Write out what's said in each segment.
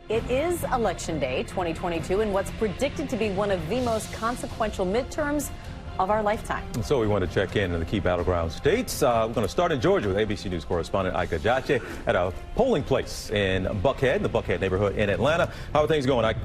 It is Election Day 2022 and what's predicted to be one of the most consequential midterms of our lifetime. And so we want to check in the key battleground states. We're going to start in Georgia with ABC News correspondent Ike Ejochi at a polling place in Buckhead, the Buckhead neighborhood in Atlanta. How are things going, Ike?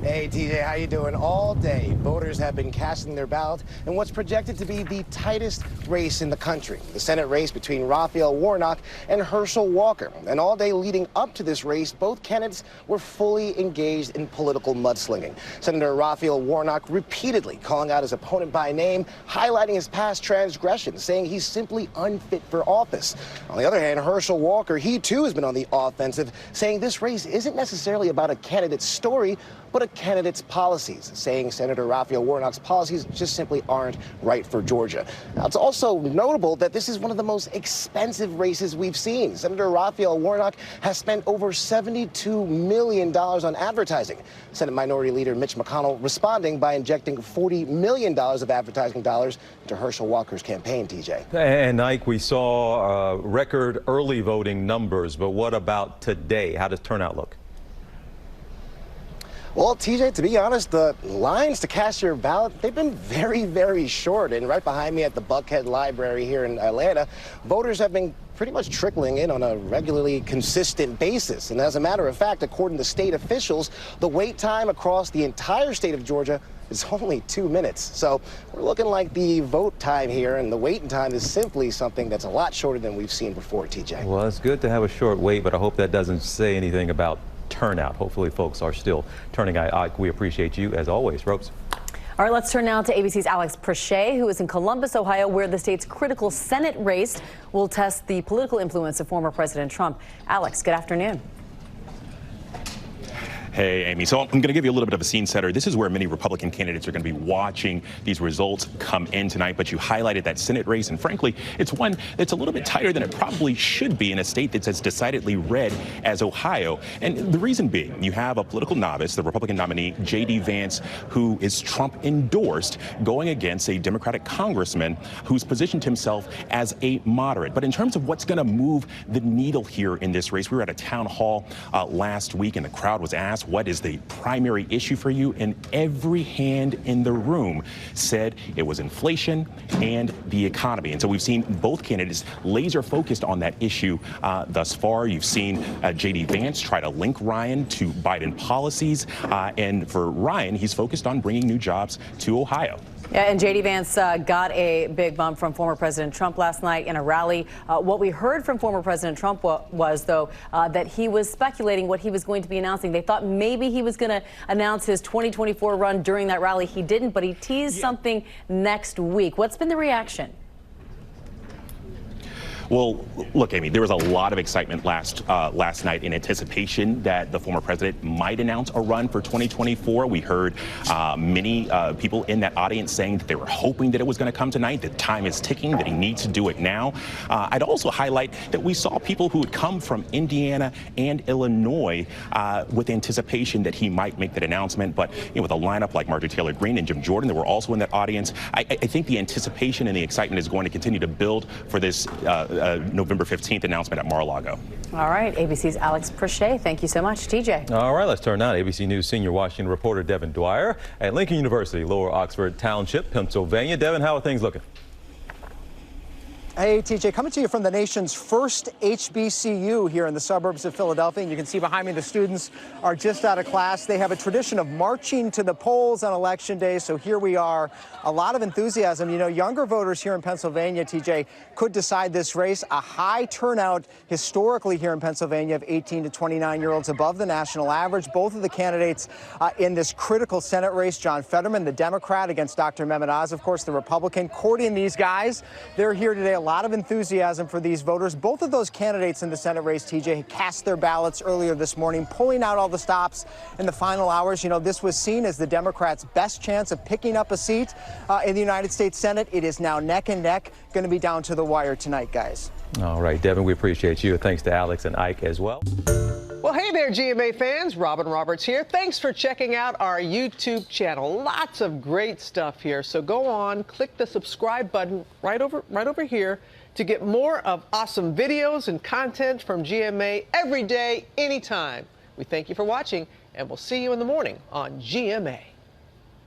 Hey, TJ, how you doing? All day, voters have been casting their ballot in what's projected to be the tightest race in the country, the Senate race between Raphael Warnock and Herschel Walker. And all day leading up to this race, both candidates were fully engaged in political mudslinging. Senator Raphael Warnock repeatedly calling out his opponent by name, highlighting his past transgressions, saying he's simply unfit for office. On the other hand, Herschel Walker, he too has been on the offensive, saying this race isn't necessarily about a candidate's story, but a candidate's policies, saying Senator Raphael Warnock's policies just simply aren't right for Georgia. Now, it's also notable that this is one of the most expensive races we've seen. Senator Raphael Warnock has spent over $72 million on advertising. Senate Minority Leader Mitch McConnell responding by injecting $40 million of advertising dollars into Herschel Walker's campaign, TJ. And Ike, we saw record early voting numbers, but what about today? How does turnout look? Well, TJ, to be honest, the lines to cast your ballot, they've been very, very short. And right behind me at the Buckhead Library here in Atlanta, voters have been pretty much trickling in on a regularly consistent basis. And as a matter of fact, according to state officials, the wait time across the entire state of Georgia is only 2 minutes. So we're looking like the vote time here and the waiting time is simply something that's a lot shorter than we've seen before, TJ. Well, it's good to have a short wait, but I hope that doesn't say anything about turnout. Hopefully folks are still turning out. Ike, we appreciate you as always. Ropes. All right, let's turn now to ABC's Alex Presha, who is in Columbus, Ohio, where the state's critical Senate race will test the political influence of former President Trump. Alex, good afternoon. Hey, Amy. So I'm going to give you a little bit of a scene setter. This is where many Republican candidates are going to be watching these results come in tonight. But you highlighted that Senate race. And frankly, it's one that's a little bit tighter than it probably should be in a state that's as decidedly red as Ohio. And the reason being, you have a political novice, the Republican nominee, J.D. Vance, who is Trump endorsed, going against a Democratic congressman who's positioned himself as a moderate. But in terms of what's going to move the needle here in this race, we were at a town hall last week and the crowd was asked, what is the primary issue for you? And every hand in the room said it was inflation and the economy. And so we've seen both candidates laser focused on that issue thus far. You've seen J.D. Vance try to link Ryan to Biden policies. And for Ryan, he's focused on bringing new jobs to Ohio. Yeah, and J.D. Vance got a big bump from former President Trump last night in a rally. What we heard from former President Trump was, though, that he was speculating what he was going to be announcing. They thought maybe he was going to announce his 2024 run during that rally. He didn't, but he teased something next week. What's been the reaction? Well, look, Amy, there was a lot of excitement last night in anticipation that the former president might announce a run for 2024. We heard many people in that audience saying that they were hoping that it was going to come tonight, that time is ticking, that he needs to do it now. I'd also highlight that we saw people who had come from Indiana and Illinois with anticipation that he might make that announcement. But with a lineup like Marjorie Taylor Greene and Jim Jordan that were also in that audience, I think the anticipation and the excitement is going to continue to build for this November 15th announcement at Mar-a-Lago. All right, ABC's Alex Presha. Thank you so much, TJ. All right, let's turn now to ABC News senior Washington reporter Devin Dwyer at Lincoln University, Lower Oxford Township, Pennsylvania. Devin, how are things looking? Hey, TJ, coming to you from the nation's first HBCU here in the suburbs of Philadelphia. And you can see behind me the students are just out of class. They have a tradition of marching to the polls on Election Day. So here we are. A lot of enthusiasm. You know, younger voters here in Pennsylvania, TJ, could decide this race. A high turnout historically here in Pennsylvania of 18 to 29-year-olds above the national average. Both of the candidates in this critical Senate race, John Fetterman, the Democrat, against Dr. Mehmet Oz, of course, the Republican, courting these guys. They're here today. A lot of enthusiasm for these voters. Both of those candidates in the Senate race, TJ, cast their ballots earlier this morning, pulling out all the stops in the final hours. You know, this was seen as the Democrats' best chance of picking up a seat in the United States Senate. It is now neck and neck, going to be down to the wire tonight, guys. All right, Devin, we appreciate you. Thanks to Alex and Ike as well. Well, hey there, GMA fans. Robin Roberts here. Thanks for checking out our YouTube channel. Lots of great stuff here. So go on, click the subscribe button right over here. to get more of awesome videos and content from GMA every day, anytime. We thank you for watching, and we'll see you in the morning on GMA.